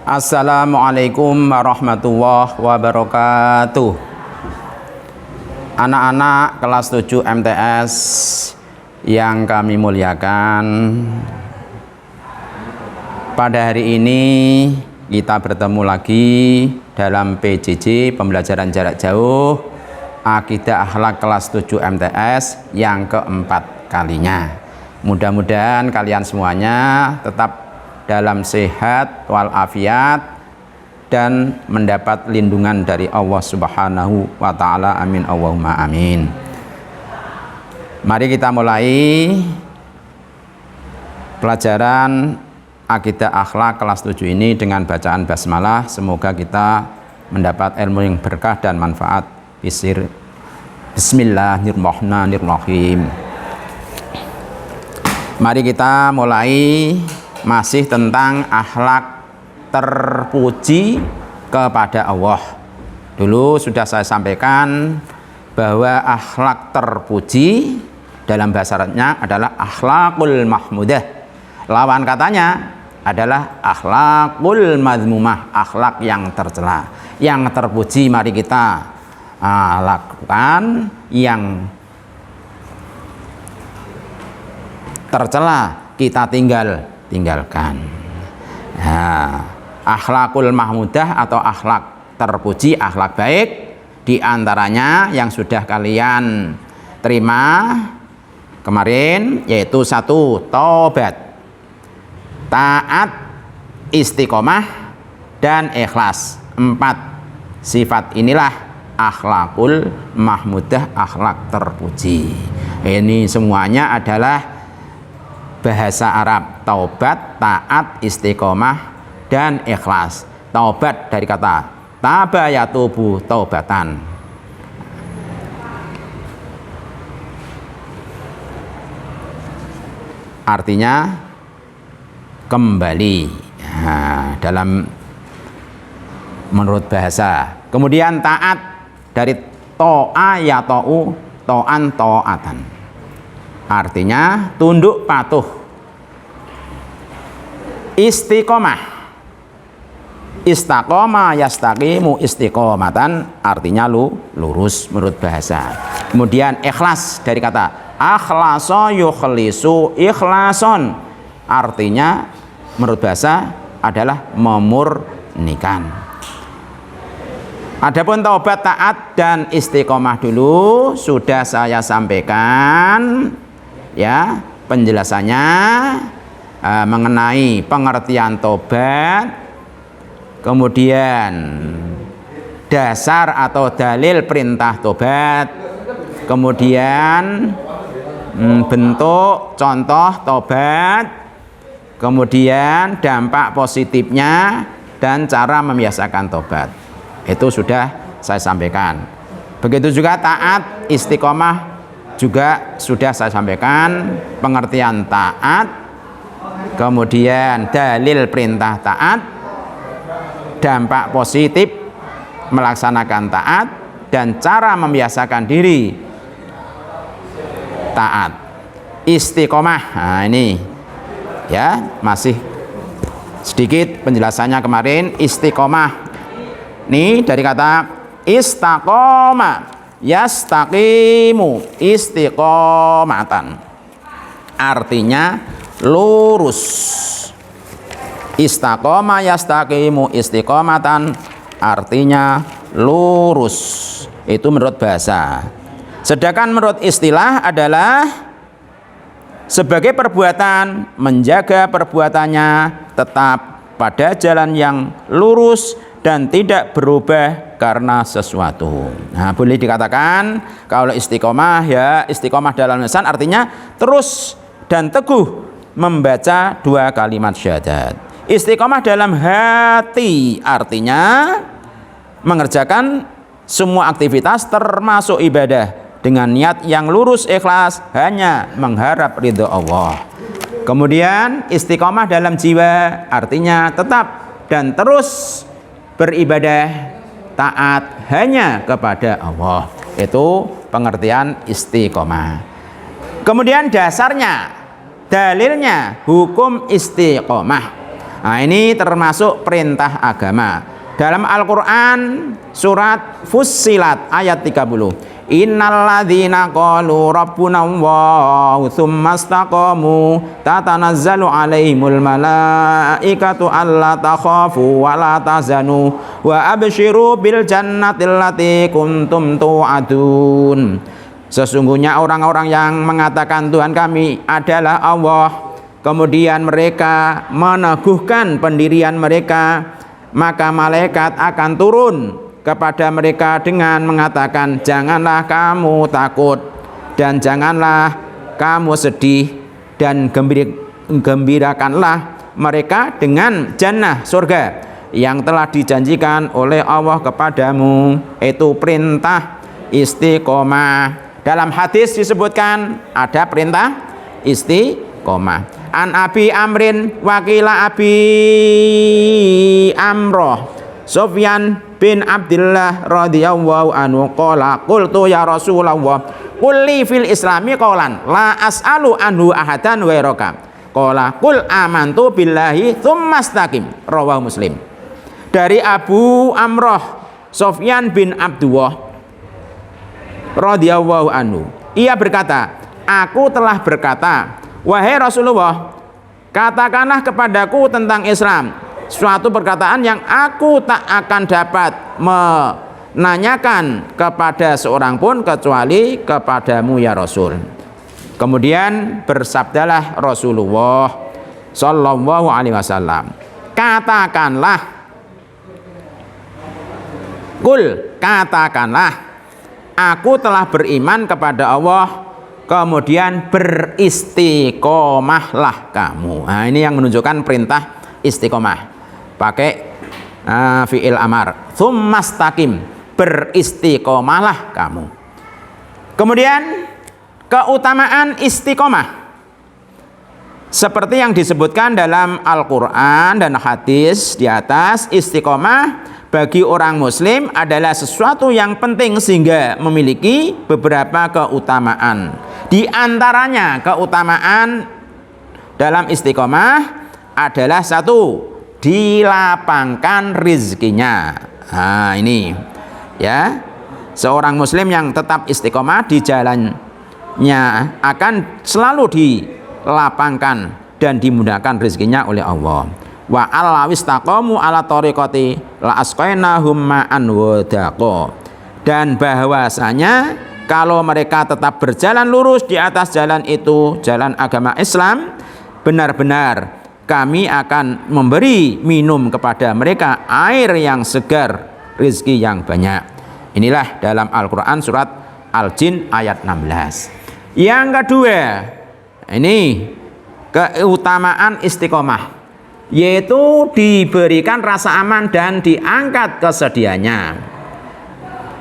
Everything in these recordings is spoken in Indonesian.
Assalamualaikum warahmatullahi wabarakatuh. Anak-anak kelas 7 MTS yang kami muliakan, pada hari ini kita bertemu lagi dalam PJJ pembelajaran jarak jauh Akidah Akhlak kelas 7 MTS yang keempat kalinya. Mudah-mudahan kalian semuanya tetap dalam sehat walafiat dan mendapat lindungan dari Allah Subhanahu wa ta'ala. Amin Allahumma amin. Mari kita mulai pelajaran Akidah Akhlak kelas 7 ini dengan bacaan basmalah. Semoga kita mendapat ilmu yang berkah dan manfaat. Bismillahirrahmanirrahim. Mari kita mulai masih tentang akhlak terpuji kepada Allah. Dulu sudah saya sampaikan bahwa akhlak terpuji dalam bahasa Arabnya adalah akhlakul mahmudah. Lawan katanya adalah akhlakul madmumah, akhlak yang tercela. Yang terpuji mari kita lakukan, yang tercela kita tinggalkan. Nah, akhlakul mahmudah atau akhlak terpuji, akhlak baik, diantaranya yang sudah kalian terima kemarin yaitu 1. Taubat, taat, istiqomah, dan ikhlas. 4 sifat inilah akhlakul mahmudah, akhlak terpuji. Ini semuanya adalah bahasa Arab. Taubat, taat, istiqomah, dan ikhlas. Taubat dari kata taba yatubu taubatan. Artinya kembali. Nah, dalam menurut bahasa. Kemudian taat dari to'a yata'u to'an to'atan. Artinya tunduk patuh. Istiqomah, istaqoma yastaqimu istiqomatan, artinya lurus menurut bahasa. Kemudian ikhlas dari kata akhlasa yukhlisu ikhlason, artinya menurut bahasa adalah memurnikan. Adapun taubat, taat, dan istiqomah dulu sudah saya sampaikan ya penjelasannya mengenai pengertian taubat, kemudian dasar atau dalil perintah taubat, kemudian bentuk contoh taubat, kemudian dampak positifnya dan cara membiasakan taubat. Itu sudah saya sampaikan. Begitu juga taat, istiqomah juga sudah saya sampaikan pengertian taat, kemudian dalil perintah taat, dampak positif melaksanakan taat, dan cara membiasakan diri taat. Istiqomah, nah ini ya masih sedikit penjelasannya kemarin. Istiqomah ini dari kata istaqoma yastaqimu istiqomatan, artinya lurus. Istaqoma yastaqimu istiqomatan, artinya lurus. Itu menurut bahasa. Sedangkan menurut istilah adalah sebagai perbuatan, menjaga perbuatannya tetap pada jalan yang lurus dan tidak berubah karena sesuatu. Nah, boleh dikatakan kalau istiqomah, ya istiqomah dalam lisan artinya terus dan teguh membaca 2 kalimat syahadat. Istiqomah dalam hati artinya mengerjakan semua aktivitas termasuk ibadah dengan niat yang lurus ikhlas, hanya mengharap ridho Allah. Kemudian istiqomah dalam jiwa artinya tetap dan terus beribadah taat hanya kepada Allah. Itu pengertian istiqomah. Kemudian dasarnya, dalilnya hukum istiqomah. Nah, ini termasuk perintah agama. Dalam Al-Qur'an surat Fussilat ayat 30. Innalladzina qalu rabbuna Allahu tsumma istaqamu tatanazzalu alaihimul malaikatu alla takhafu wa la tahzanu wa absyiru bil jannati allati kuntum tu'adun. Sesungguhnya orang-orang yang mengatakan Tuhan kami adalah Allah, kemudian mereka meneguhkan pendirian mereka, maka malaikat akan turun kepada mereka dengan mengatakan, janganlah kamu takut dan janganlah kamu sedih, dan gembirakanlah mereka dengan jannah, surga yang telah dijanjikan oleh Allah kepadamu. Itu perintah istiqomah. Dalam hadis disebutkan ada perintah istiqomah. An Abi Amrin wakila Abi Amroh Sufyan bin Abdullah radhiyallahu anhu qala qultu ya Rasulullah qulli fil islami qaulan la as'alu anhu ahadan ghairaka qala qul amantu billahi tsumma istaqim, rawahu Muslim. Dari Abu Amroh Sufyan bin Abdullah radhiyallahu anhu, ia berkata, aku telah berkata, wahai Rasulullah, katakanlah kepadaku tentang Islam suatu perkataan yang aku tak akan dapat menanyakan kepada seorang pun kecuali kepadamu ya Rasul. Kemudian bersabdalah Rasulullah sallallahu alaihi wasallam, katakanlah, kul, katakanlah, aku telah beriman kepada Allah, kemudian beristiqomahlah kamu. Nah, ini yang menunjukkan perintah istiqomah. Pakai fi'il amar. Tsumastaqim, beristiqomahlah kamu. Kemudian keutamaan istiqomah seperti yang disebutkan dalam Al-Qur'an dan hadis di atas, istiqomah bagi orang muslim adalah sesuatu yang penting sehingga memiliki beberapa keutamaan. Di antaranya keutamaan dalam istiqomah adalah satu, dilapangkan rizkinya. Nah, ini ya, seorang muslim yang tetap istiqomah di jalannya akan selalu dilapangkan dan dimudahkan rizkinya oleh Allah. Wa allawistaqamu ala tariqati la asqainahum ma'an wadaqa. Dan bahwasanya kalau mereka tetap berjalan lurus di atas jalan itu, jalan agama Islam, benar-benar kami akan memberi minum kepada mereka air yang segar, rezeki yang banyak. Inilah dalam Al-Quran surat Al-Jin ayat 16. Yang kedua, ini keutamaan istiqomah, yaitu diberikan rasa aman dan diangkat kesedihannya.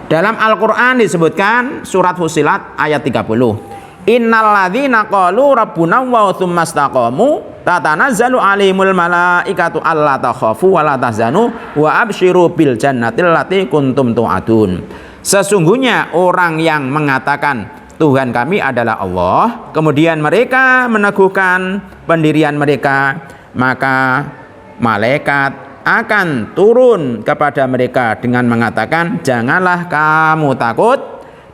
Dalam Al-Quran disebutkan surat Fussilat ayat 30. Innalladzina qalu rabbuna wa tsumma istaqamu tatanazzalu alaihimul malaikatu alla takhafu wa la tahzanu wa absyiru bil jannati allati kuntum tu'adun. Sesungguhnya orang yang mengatakan Tuhan kami adalah Allah, kemudian mereka meneguhkan pendirian mereka, maka malaikat akan turun kepada mereka dengan mengatakan, janganlah kamu takut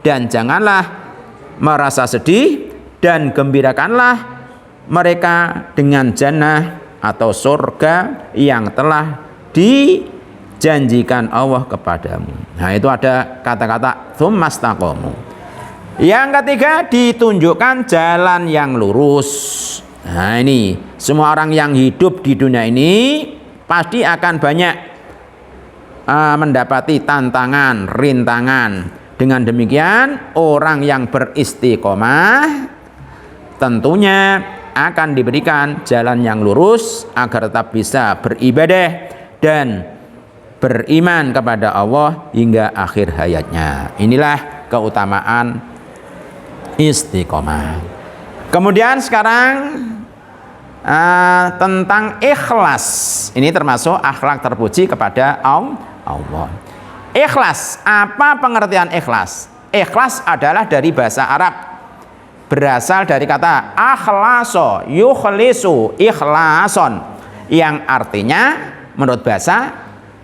dan janganlah merasa sedih, dan gembirakanlah mereka dengan jannah atau surga yang telah dijanjikan Allah kepadamu. Nah, itu ada kata-kata tsumastaqamu. Yang ketiga, ditunjukkan jalan yang lurus. Nah, ini semua orang yang hidup di dunia ini pasti akan banyak mendapati tantangan, rintangan. Dengan demikian, orang yang beristiqomah tentunya akan diberikan jalan yang lurus agar tetap bisa beribadah dan beriman kepada Allah hingga akhir hayatnya. Inilah keutamaan istiqomah. Kemudian sekarang tentang ikhlas. Ini termasuk akhlak terpuji kepada Allah. Ikhlas, apa pengertian ikhlas? Ikhlas adalah dari bahasa Arab, berasal dari kata akhlaso, yukhlisu, ikhlason, yang artinya menurut bahasa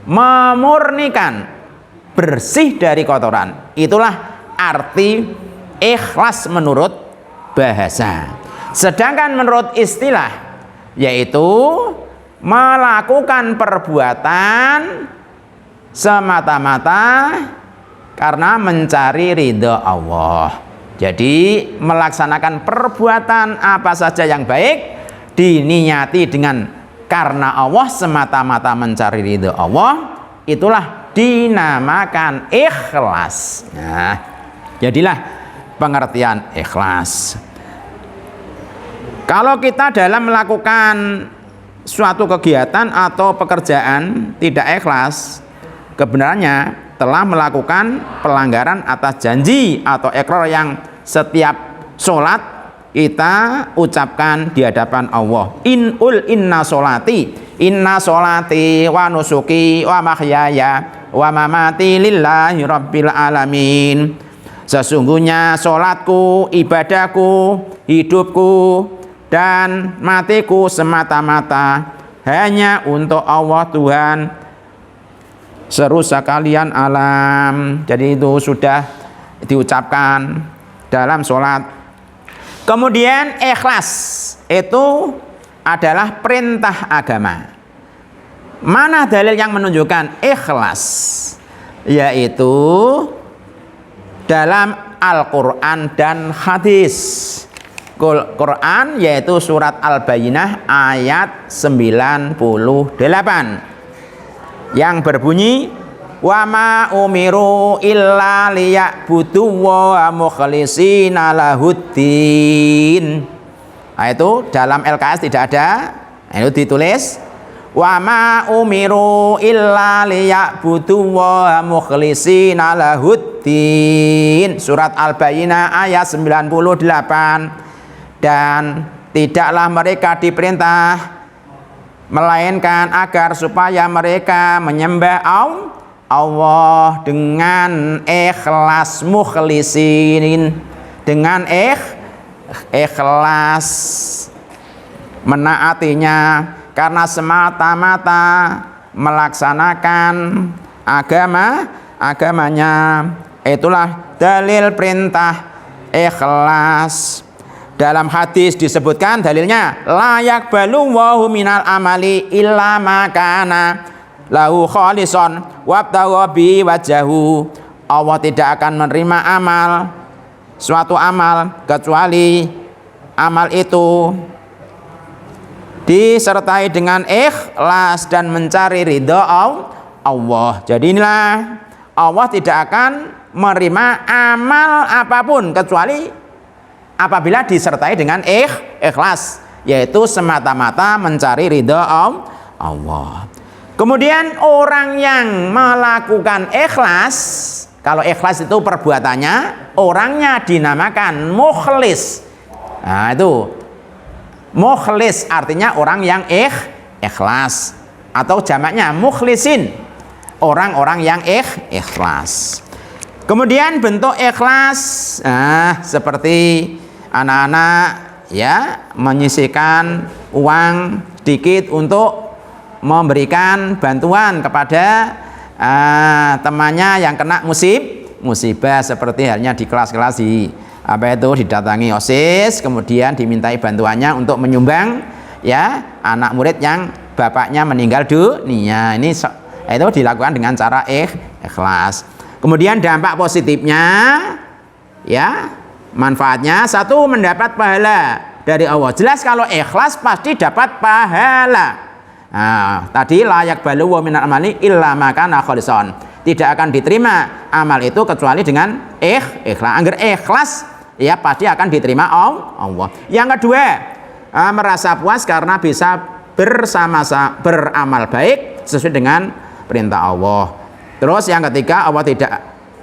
memurnikan, bersih dari kotoran. Itulah arti ikhlas menurut bahasa. Sedangkan menurut istilah yaitu melakukan perbuatan semata-mata karena mencari ridho Allah. Jadi melaksanakan perbuatan apa saja yang baik diniati dengan karena Allah, semata-mata mencari ridho Allah, itulah dinamakan ikhlas. Nah, jadilah pengertian ikhlas. Kalau kita dalam melakukan suatu kegiatan atau pekerjaan tidak ikhlas, kebenarannya telah melakukan pelanggaran atas janji atau ikrar yang setiap sholat kita ucapkan di hadapan Allah. Inna sholati wa nusuki wa mahyaya wa mamati lillahi rabbil alamin. Sesungguhnya sholatku, ibadahku, hidupku dan matiku semata-mata hanya untuk Allah Tuhan seru sekalian alam. Jadi itu sudah diucapkan dalam sholat. Kemudian ikhlas itu adalah perintah agama. Mana dalil yang menunjukkan ikhlas? Yaitu dalam Al-Quran dan hadis. Quran yaitu surat Al-Bayyinah ayat 98 yang berbunyi wa ma umiru illa liya'budu wa mukhlishina lahuddin. Nah, itu dalam LKS tidak ada. Nah, itu ditulis wa ma umiru illa liya'budu wa mukhlishina lahuddin. Surat Al-Bayyinah ayat 98. Dan tidaklah mereka diperintah melainkan agar supaya mereka menyembah Allah dengan ikhlas, mukhlisin, dengan ikhlas menaatinya karena semata-mata melaksanakan agamanya. Itulah dalil perintah ikhlas. Dalam hadis disebutkan dalilnya la yaqbalu Allahu minal amali illa ma kana lahu khalisan wabtagha bi wajhahu. Allah tidak akan menerima amal, suatu amal, kecuali amal itu disertai dengan ikhlas dan mencari ridha Allah. Jadi inilah Allah tidak akan menerima amal apapun kecuali apabila disertai dengan ikhlas, yaitu semata-mata mencari ridha Allah. Kemudian orang yang melakukan ikhlas, kalau ikhlas itu perbuatannya, orangnya dinamakan mukhlis. Nah, itu mukhlis artinya orang yang ikhlas, atau jamaknya mukhlisin, orang-orang yang ikhlas. Kemudian bentuk ikhlas, seperti anak-anak ya menyisihkan uang sedikit untuk memberikan bantuan kepada temannya yang kena musibah, seperti halnya di kelas-kelas didatangi OSIS, kemudian dimintai bantuannya untuk menyumbang ya anak murid yang bapaknya meninggal dunia. Ini itu dilakukan dengan cara ikhlas. Kemudian dampak positifnya ya, manfaatnya satu, mendapat pahala dari Allah. Jelas kalau ikhlas pasti dapat pahala. Nah, tadi layak balu wa minal amali illa ma kana khalisan. Tidak akan diterima amal itu kecuali dengan ikhlas. Angger ikhlas ya pasti akan diterima Allah. Yang kedua, merasa puas karena bisa bersama-sama beramal baik sesuai dengan perintah Allah. Terus yang ketiga, Allah tidak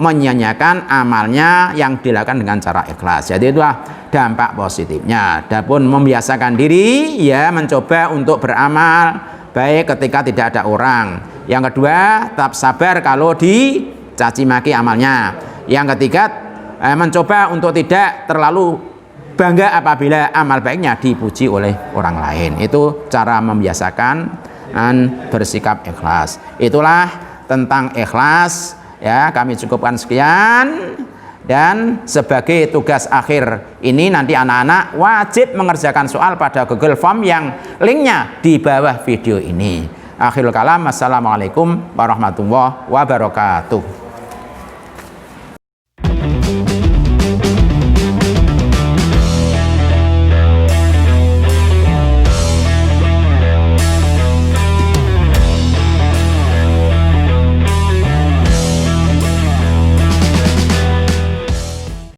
menyia-nyiakan amalnya yang dilakukan dengan cara ikhlas. Jadi itulah dampak positifnya. Adapun membiasakan diri ya mencoba untuk beramal baik ketika tidak ada orang. Yang kedua, tetap sabar kalau dicaci maki amalnya. Yang ketiga, mencoba untuk tidak terlalu bangga apabila amal baiknya dipuji oleh orang lain. Itu cara membiasakan dan bersikap ikhlas. Itulah tentang ikhlas ya, kami cukupkan sekian. Dan sebagai tugas akhir ini nanti anak-anak wajib mengerjakan soal pada Google Form yang linknya di bawah video ini. Akhirul kalam, assalamualaikum warahmatullahi wabarakatuh.